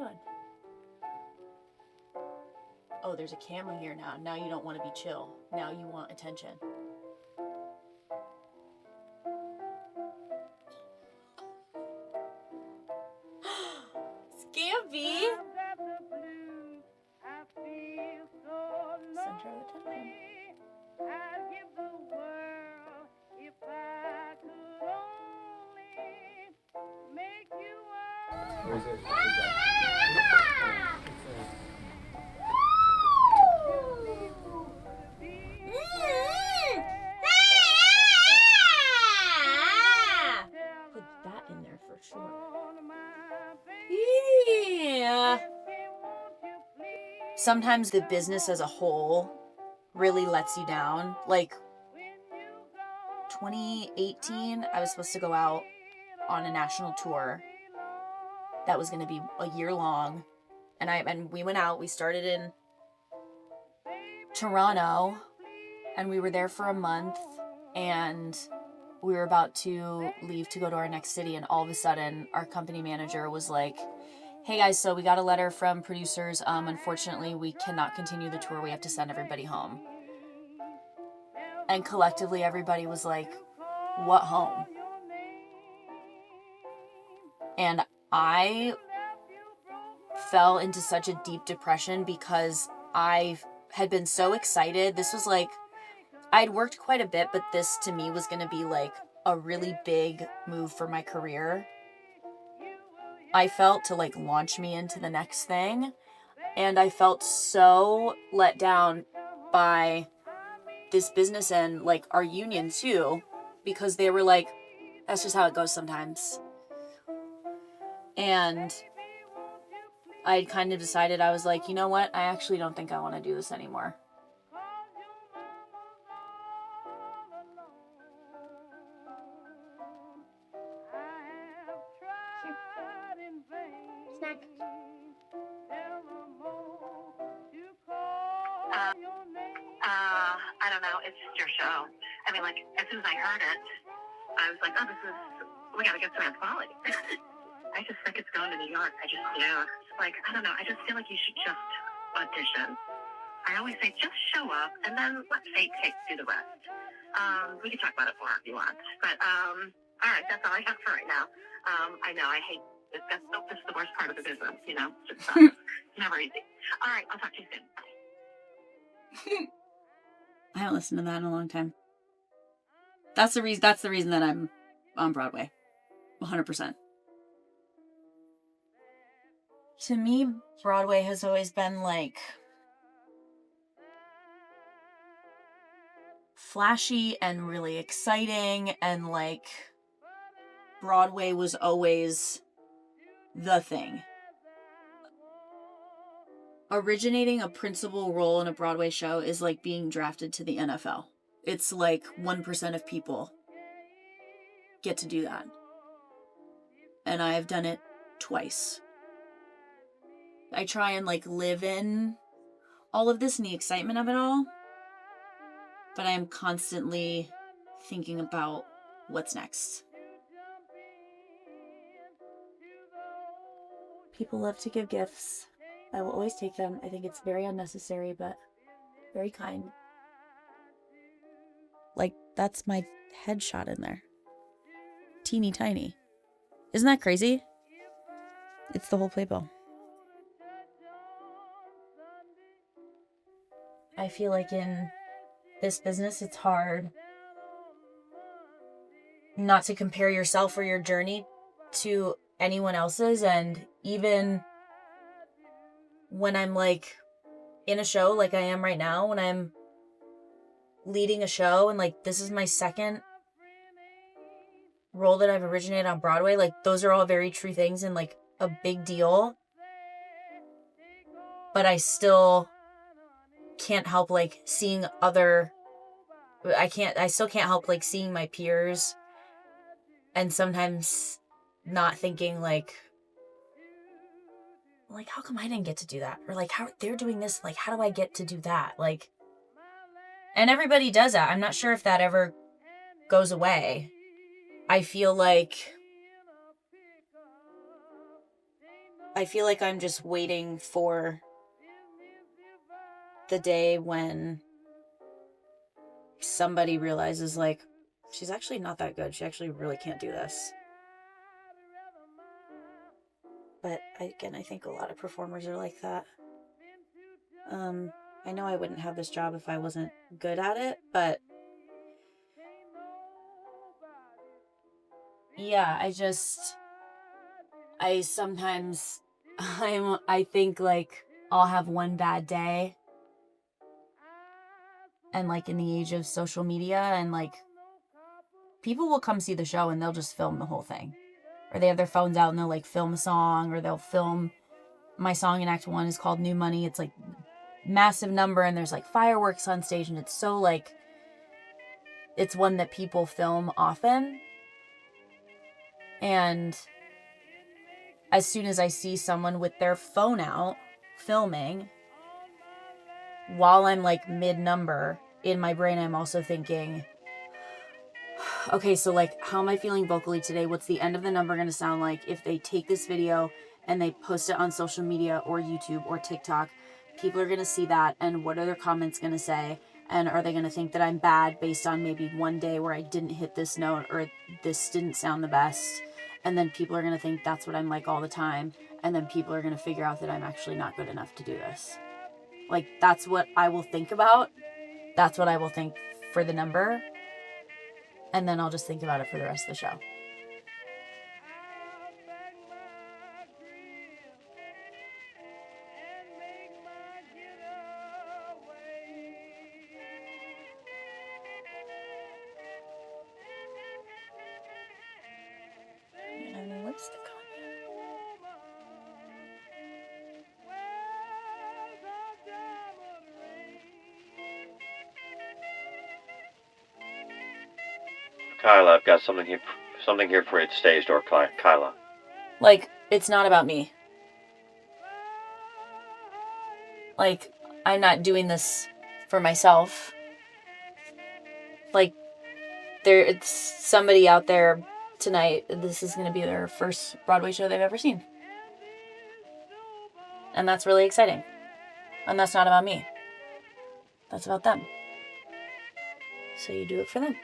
on? Oh, there's a camera here now. Now you don't want to be chill. Now you want attention. Scampy! Center of attention. Put that in there for sure. Yeah. Sometimes the business as a whole really lets you down. Like 2018, I was supposed to go out on a national tour that was going to be a year long, and we went out. We started in Toronto, and we were there for a month, and we were about to leave to go to our next city, and all of a sudden our company manager was like, hey guys, so we got a letter from producers. Unfortunately, we cannot continue the tour. We have to send everybody home. And collectively, everybody was like, what home? And I fell into such a deep depression because I had been so excited. This was like, I'd worked quite a bit, but this to me was going to be like a really big move for my career. I felt to like launch me into the next thing. And I felt so let down by this business and like our union too, because they were like, that's just how it goes sometimes. And I kind of decided, I was like, you know what? I actually don't think I want to do this anymore. Snack. I don't know. It's just your show. I mean, like, as soon as I heard it, I was like, oh, we gotta get Sam Pauly. I just think it's going to New York. I don't know. I just feel like you should just audition. I always say, just show up, and then let fate do the rest. We can talk about it more if you want. But, all right, that's all I have for right now. I know, I hate this. This is the worst part of the business, you know? It's just it's never easy. All right, I'll talk to you soon. Bye. I haven't listened to that in a long time. That's the reason that I'm on Broadway. 100%. To me, Broadway has always been like flashy and really exciting, and like Broadway was always the thing. Originating a principal role in a Broadway show is like being drafted to the NFL. It's like 1% of people get to do that. And I have done it twice. I try and like live in all of this and the excitement of it all, but I am constantly thinking about what's next. People love to give gifts. I will always take them. I think it's very unnecessary, but very kind. Like, that's my headshot in there. Teeny tiny. Isn't that crazy? It's the whole playbill. I feel like in this business, it's hard not to compare yourself or your journey to anyone else's. And even when I'm like in a show like I am right now, when I'm leading a show and like this is my second role that I've originated on Broadway, like those are all very true things and like a big deal. But I still can't help like seeing I still can't help like seeing my peers and sometimes not thinking like how come I didn't get to do that? Or like, how they're doing this, like how do I get to do that? Like, and everybody does that. I'm not sure if that ever goes away. I feel like I feel like I'm just waiting for the day when somebody realizes, like, she's actually not that good. She actually really can't do this. But again, I think a lot of performers are like that. I know I wouldn't have this job if I wasn't good at it, but yeah, I sometimes, I think, like, I'll have one bad day, and, like, in the age of social media, and, like, people will come see the show and they'll just film the whole thing. Or they have their phones out and they'll, like, film a song, or they'll film, my song in Act 1 is called New Money. It's, like, massive number, and there's, like, fireworks on stage, and it's so, like, it's one that people film often. And as soon as I see someone with their phone out filming while I'm, like, mid-number, in my brain I'm also thinking, okay, so, like, how am I feeling vocally today? What's the end of the number going to sound like if they take this video and they post it on social media or YouTube or TikTok? People are going to see that, and what are their comments going to say? And are they going to think that I'm bad based on maybe one day where I didn't hit this note or this didn't sound the best? And then people are going to think that's what I'm like all the time. And then people are going to figure out that I'm actually not good enough to do this. Like, that's what I will think about. That's what I will think for the number. And then I'll just think about it for the rest of the show. I don't have any lipstick on yet. Kyla, I've got something here for you at the stage door, Kyla. Like, it's not about me. Like, I'm not doing this for myself. Like, it's somebody out there tonight, this is going to be their first Broadway show they've ever seen. And that's really exciting. And that's not about me. That's about them. So you do it for them.